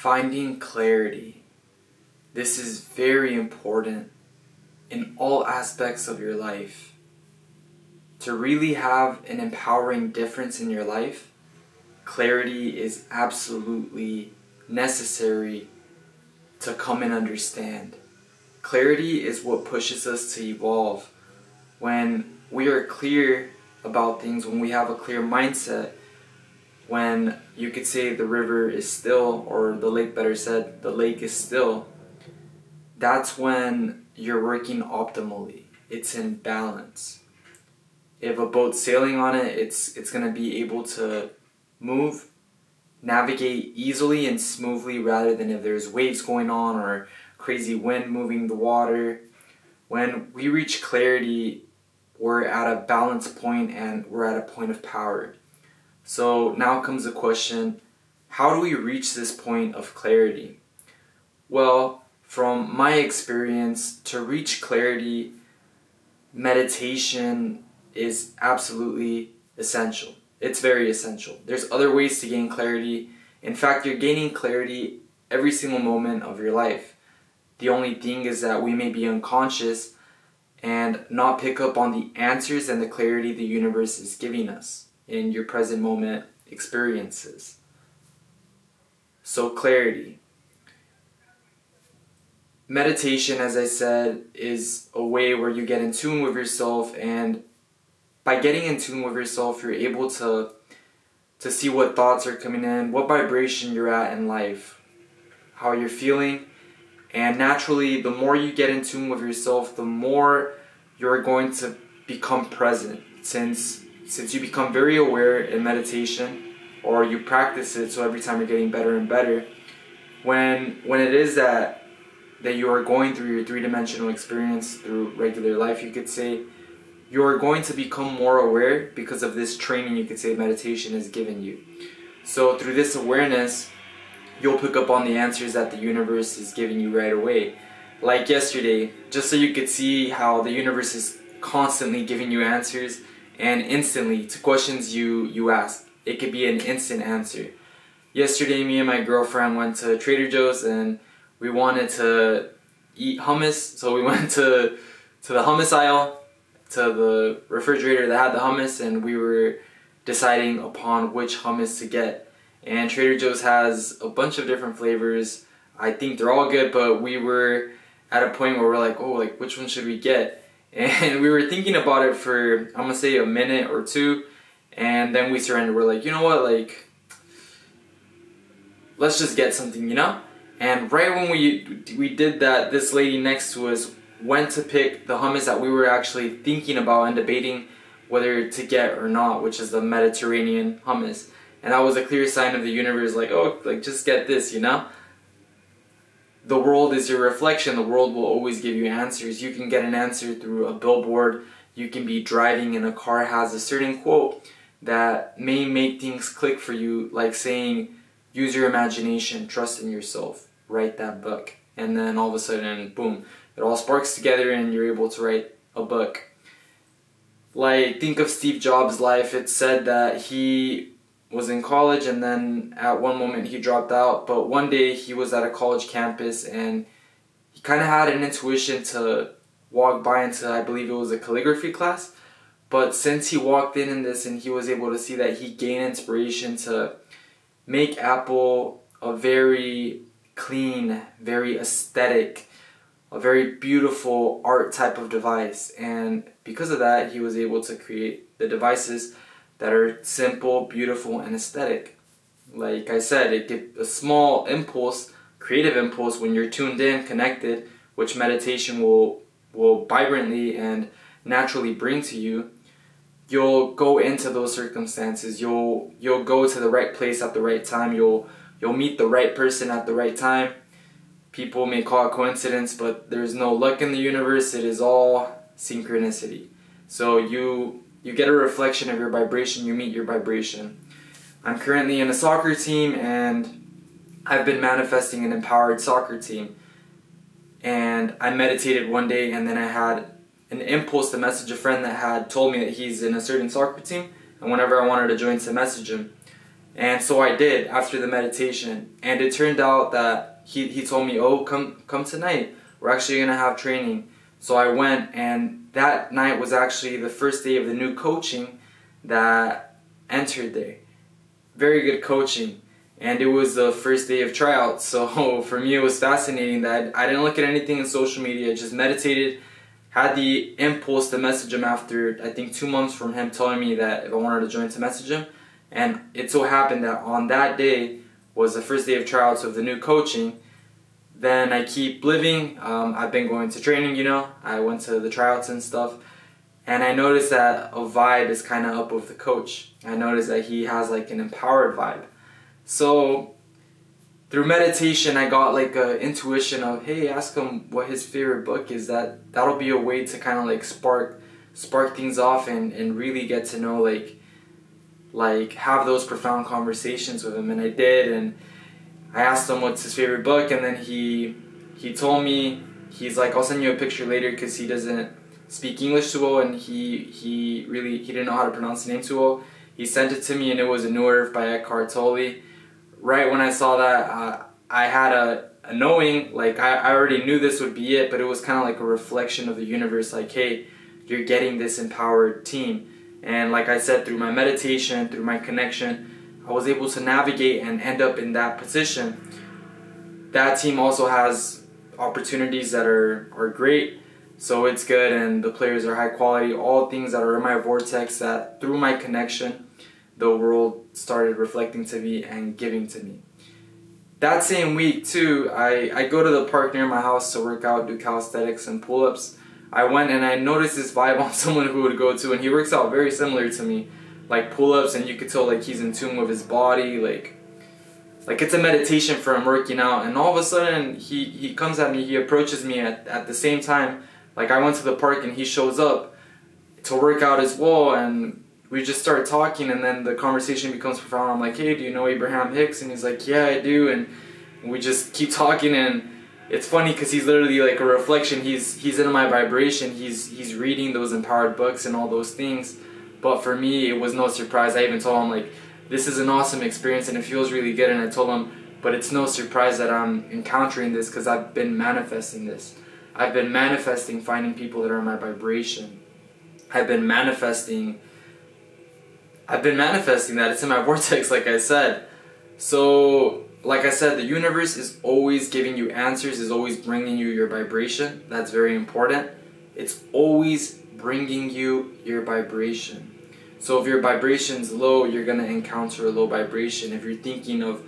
Finding clarity. This is very important in all aspects of your life. To really have an empowering difference in your life, clarity is absolutely necessary to come and understand. Clarity is what pushes us to evolve. When we are clear about things, when we have a clear mindset, when you could say the river is still, or the lake, better said, the lake is still, that's when you're working optimally. It's in balance. If a boat's sailing on it, it's going to be able to move, navigate easily and smoothly, rather than if there's waves going on or crazy wind moving the water. When we reach clarity, we're at a balance point and we're at a point of power. So now comes the question, how do we reach this point of clarity? Well, from my experience, to reach clarity, meditation is absolutely essential. It's very essential. There's other ways to gain clarity. In fact, you're gaining clarity every single moment of your life. The only thing is that we may be unconscious and not pick up on the answers and the clarity the universe is giving us in your present moment experiences. So clarity. Meditation, as I said, is a way where you get in tune with yourself, and by getting in tune with yourself, you're able to see what thoughts are coming in, what vibration you're at in life, how you're feeling, and naturally, the more you get in tune with yourself, the more you're going to become present. Since you become very aware in meditation, or you practice it, so every time you're getting better and better, when it is that you are going through your three-dimensional experience through regular life, you could say, you're going to become more aware because of this training, you could say, meditation has given you. So through this awareness, you'll pick up on the answers that the universe is giving you right away. Like yesterday, just so you could see how the universe is constantly giving you answers, and instantly to questions you ask. It could be an instant answer. Yesterday, me and my girlfriend went to Trader Joe's and we wanted to eat hummus, so we went to the hummus aisle, to the refrigerator that had the hummus, and we were deciding upon which hummus to get. And Trader Joe's has a bunch of different flavors. I think they're all good, but we were at a point where we're like, oh, like which one should we get? And we were thinking about it for, I'm gonna say, a minute or two, and then we surrendered. We're like, you know what, like, let's just get something, you know? And right when we did that, this lady next to us went to pick the hummus that we were actually thinking about and debating whether to get or not, which is the Mediterranean hummus. And that was a clear sign of the universe, like, oh, like, just get this, you know? The world is your reflection. The world will always give you answers. You can get an answer through a billboard. You can be driving and a car has a certain quote that may make things click for you, like saying, use your imagination, trust in yourself, write that book. And then all of a sudden, boom, it all sparks together and you're able to write a book. Like, think of Steve Jobs' life. It's said that he was in college and then at one moment he dropped out, but one day he was at a college campus and he kind of had an intuition to walk by into, I believe it was a calligraphy class, but since he walked in this and he was able to see that, he gained inspiration to make Apple a very clean, very aesthetic, a very beautiful art type of device. And because of that, he was able to create the devices that are simple, beautiful, and aesthetic. Like I said, it gives a small impulse, creative impulse, when you're tuned in, connected, which meditation will vibrantly and naturally bring to you. You'll go into those circumstances. You'll go to the right place at the right time. You'll meet the right person at the right time. People may call it coincidence, but there's no luck in the universe. It is all synchronicity. So you get a reflection of your vibration, you meet your vibration. I'm currently in a soccer team and I've been manifesting an empowered soccer team. And I meditated one day and then I had an impulse to message a friend that had told me that he's in a certain soccer team, and whenever I wanted to join, to message him. And so I did after the meditation. And it turned out that he told me, oh, come tonight. We're actually going to have training. So I went, and that night was actually the first day of the new coaching that entered there. Very good coaching. And it was the first day of tryouts. So for me, it was fascinating that I didn't look at anything in social media. Just meditated, had the impulse to message him after, I think, 2 months from him telling me that if I wanted to join, to message him. And it so happened that on that day was the first day of tryouts of the new coaching. Then I keep living. I've been going to training, I went to the tryouts and stuff. And I noticed that a vibe is kind of up with the coach. I noticed that he has like an empowered vibe. So through meditation, I got like an intuition of, hey, ask him what his favorite book is. That'll be a way to kind of like spark things off and really get to know, like have those profound conversations with him. And I did, and I asked him what's his favorite book, and then he told me, he's like, I'll send you a picture later, because he doesn't speak English too well, and he didn't know how to pronounce the name too well. He sent it to me, and it was A New Earth by Eckhart Tolle. Right when I saw that, I had a knowing, like I already knew this would be it, but it was kind of like a reflection of the universe, like, hey, you're getting this empowered team. And like I said, through my meditation, through my connection, I was able to navigate and end up in that position. That team also has opportunities that are great, so it's good, and the players are high quality, all things that are in my vortex that through my connection, the world started reflecting to me and giving to me. That same week too, I go to the park near my house to work out, do calisthenics and pull-ups. I went and I noticed this vibe on someone who would go to, and he works out very similar to me, like pull-ups, and you could tell like he's in tune with his body, like it's a meditation for him working out. And all of a sudden he comes at me, he approaches me at the same time, like I went to the park and he shows up to work out as well, and we just start talking, and then the conversation becomes profound. I'm like, hey, do you know Abraham Hicks? And he's like, yeah, I do. And we just keep talking, and it's funny because he's literally like a reflection. He's in my vibration. He's reading those empowered books and all those things. But for me, it was no surprise. I even told him, like, this is an awesome experience and it feels really good. And I told him, but it's no surprise that I'm encountering this, because I've been manifesting this. I've been manifesting finding people that are in my vibration. I've been manifesting that. It's in my vortex, like I said. So, like I said, the universe is always giving you answers, is always bringing you your vibration. That's very important. It's always bringing you your vibration. So if your vibration's low, you're going to encounter a low vibration. If you're thinking of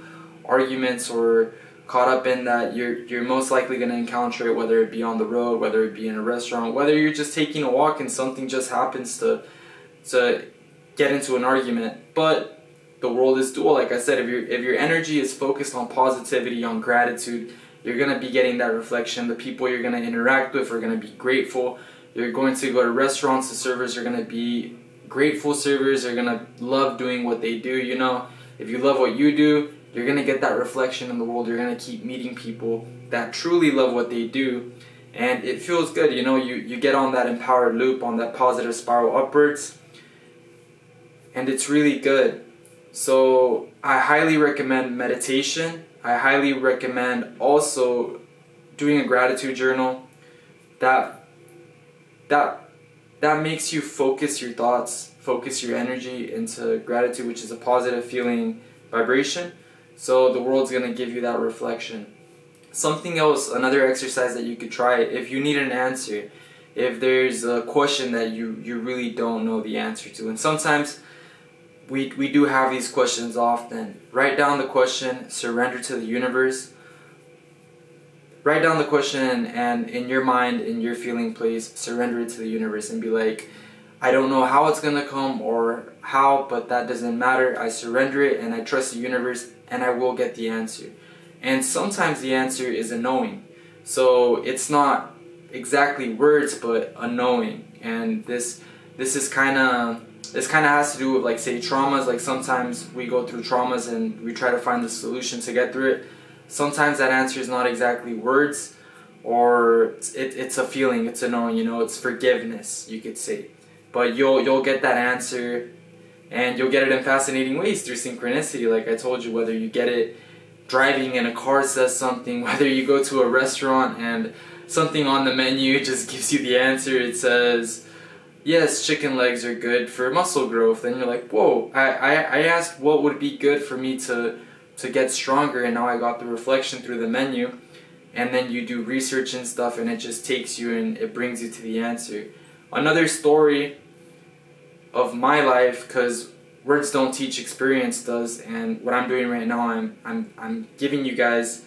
arguments or caught up in that, you're most likely going to encounter it, whether it be on the road, whether it be in a restaurant, whether you're just taking a walk and something just happens to get into an argument. But the world is dual, like I said. If your energy is focused on positivity, on gratitude, you're going to be getting that reflection. The people you're going to interact with are going to be grateful. You're going to go to restaurants, the servers are going to be grateful servers. They're going to love doing what they do. If you love what you do, you're going to get that reflection in the world. You're going to keep meeting people that truly love what they do, and it feels good. You get on that empowered loop, on that positive spiral upwards, and it's really good. So I highly recommend meditation. I highly recommend also doing a gratitude journal. That makes you focus your thoughts, focus your energy into gratitude, which is a positive feeling vibration. So the world's going to give you that reflection. Something else, another exercise that you could try, if you need an answer, if there's a question that you really don't know the answer to, and sometimes we do have these questions often. Write down the question, surrender to the universe. Write down the question, and in your mind, in your feeling place, surrender it to the universe and be like, I don't know how it's going to come or how, but that doesn't matter. I surrender it and I trust the universe, and I will get the answer. And sometimes the answer is a knowing. So it's not exactly words, but a knowing. And this kind of has to do with, like, say, traumas. Like, sometimes we go through traumas and we try to find the solution to get through it. Sometimes that answer is not exactly words, or it's a feeling, it's a knowing, it's forgiveness, you could say. But you'll get that answer And you'll get it in fascinating ways through synchronicity, like I told you, whether you get it driving and a car says something, whether you go to a restaurant and something on the menu just gives you the answer. It says, yes, chicken legs are good for muscle growth. And you're like, whoa, I asked what would be good for me to get stronger, and now I got the reflection through the menu. And then you do research and stuff, and it just takes you and it brings you to the answer. Another story of my life, because words don't teach, experience does, and what I'm doing right now, I'm giving you guys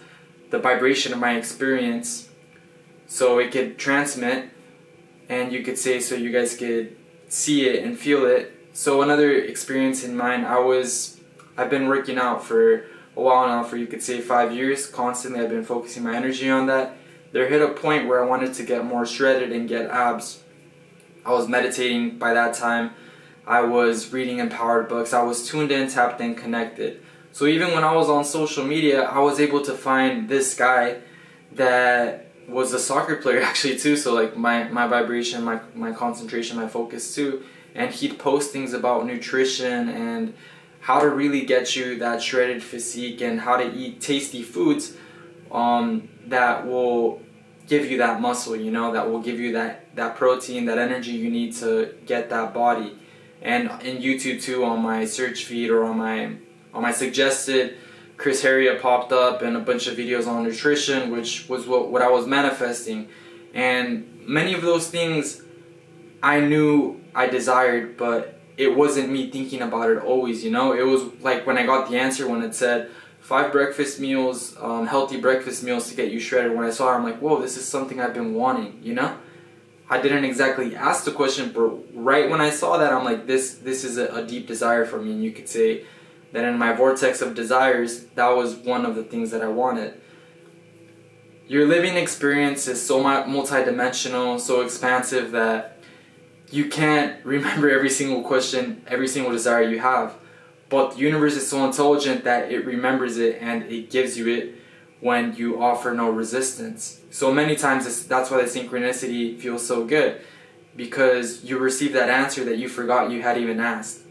the vibration of my experience so it could transmit, and you could say, so you guys could see it and feel it. So another experience in mine, I've been working out for a while now, for you could say 5 years. Constantly I've been focusing my energy on that. There hit a point where I wanted to get more shredded and get abs. I was meditating by that time. I was reading empowered books. I was tuned in, tapped in, connected. So even when I was on social media, I was able to find this guy that was a soccer player actually too. So like my vibration, my concentration, my focus too. And he'd post things about nutrition and how to really get you that shredded physique, and how to eat tasty foods that will give you that muscle, that will give you that protein, that energy you need to get that body. And in YouTube too, on my search feed or on my suggested, Chris Heria popped up, and a bunch of videos on nutrition, which was what I was manifesting. And many of those things I knew I desired, but it wasn't me thinking about it always, It was like when I got the answer, when it said 5 breakfast meals, healthy breakfast meals to get you shredded. When I saw it, I'm like, whoa, this is something I've been wanting, I didn't exactly ask the question, but right when I saw that, I'm like, this is a deep desire for me. And you could say that in my vortex of desires, that was one of the things that I wanted. Your living experience is so multidimensional, so expansive, that you can't remember every single question, every single desire you have. But the universe is so intelligent that it remembers it, and it gives you it when you offer no resistance. So many times that's why the synchronicity feels so good, because you receive that answer that you forgot you had even asked,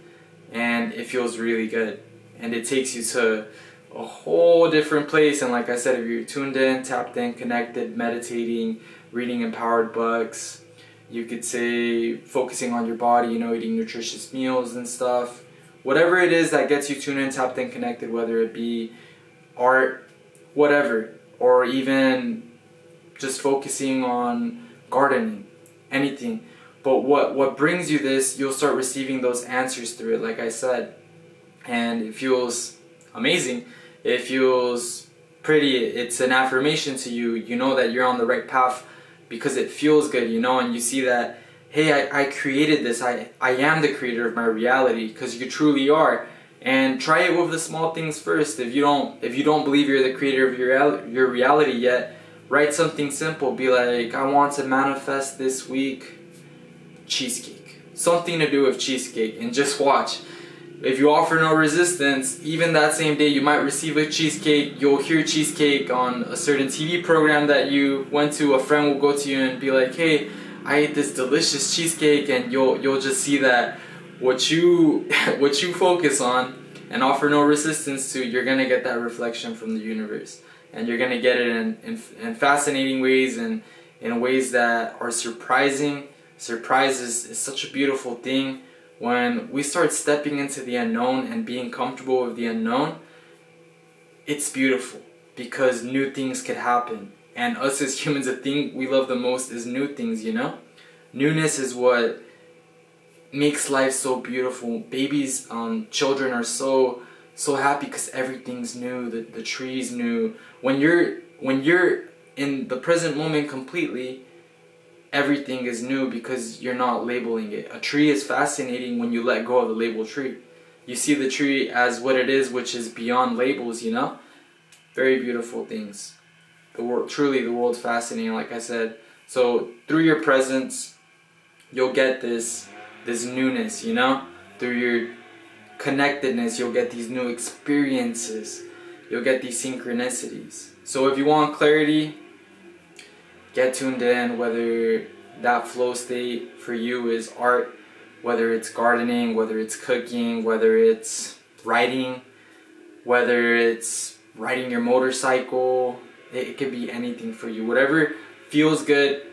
and it feels really good, and it takes you to a whole different place. And like I said, if you're tuned in, tapped in, connected, meditating, reading empowered books, you could say focusing on your body, eating nutritious meals and stuff, whatever it is that gets you tuned in, tapped in, connected, whether it be art, whatever, or even just focusing on gardening, anything. But what brings you this, you'll start receiving those answers through it, like I said. And it feels amazing. It feels pretty. It's an affirmation to you. You know that you're on the right path because it feels good, and you see that, hey, I created this. I am the creator of my reality, because you truly are. And try it with the small things first. If you don't believe you're the creator of your reality yet, write something simple. Be like, I want to manifest this week cheesecake. Something to do with cheesecake, and just watch. If you offer no resistance, even that same day you might receive a cheesecake. You'll hear cheesecake on a certain TV program that you went to. A friend will go to you and be like, hey, I ate this delicious cheesecake, and you'll just see that what you focus on and offer no resistance to, you're gonna get that reflection from the universe, and you're gonna get it in fascinating ways, and in ways that are surprising. Surprise is such a beautiful thing. When we start stepping into the unknown and being comfortable with the unknown, it's beautiful, because new things could happen. And us as humans, the thing we love the most is new things, Newness is what makes life so beautiful. Babies, children are so happy because everything's new. The tree's new. When you're in the present moment completely, everything is new because you're not labeling it. A tree is fascinating when you let go of the label tree. You see the tree as what it is, which is beyond labels, Very beautiful things. The world's fascinating, like I said. So through your presence, you'll get this newness, Through your connectedness, you'll get these new experiences. You'll get these synchronicities. So if you want clarity, get tuned in, whether that flow state for you is art, whether it's gardening, whether it's cooking, whether it's writing, whether it's riding your motorcycle. It could be anything for you. Whatever feels good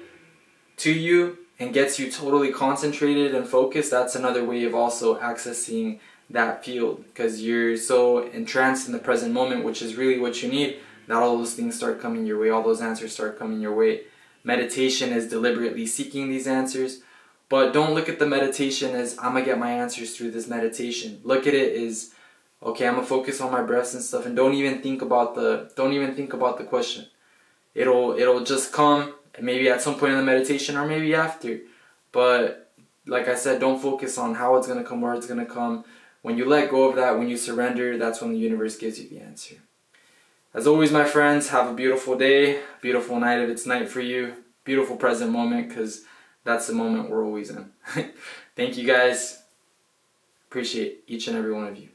to you and gets you totally concentrated and focused, that's another way of also accessing that field, because you're so entranced in the present moment, which is really what you need, that all those things start coming your way, all those answers start coming your way. Meditation is deliberately seeking these answers, but don't look at the meditation as I'm gonna get my answers through this meditation. Look at it as, okay, I'm gonna focus on my breaths and stuff, and don't even think about the question. It'll just come, maybe at some point in the meditation or maybe after. But like I said, don't focus on how it's gonna come, where it's gonna come. When you let go of that, when you surrender, that's when the universe gives you the answer. As always, my friends, have a beautiful day, beautiful night if it's night for you, beautiful present moment, because that's the moment we're always in. Thank you guys. Appreciate each and every one of you.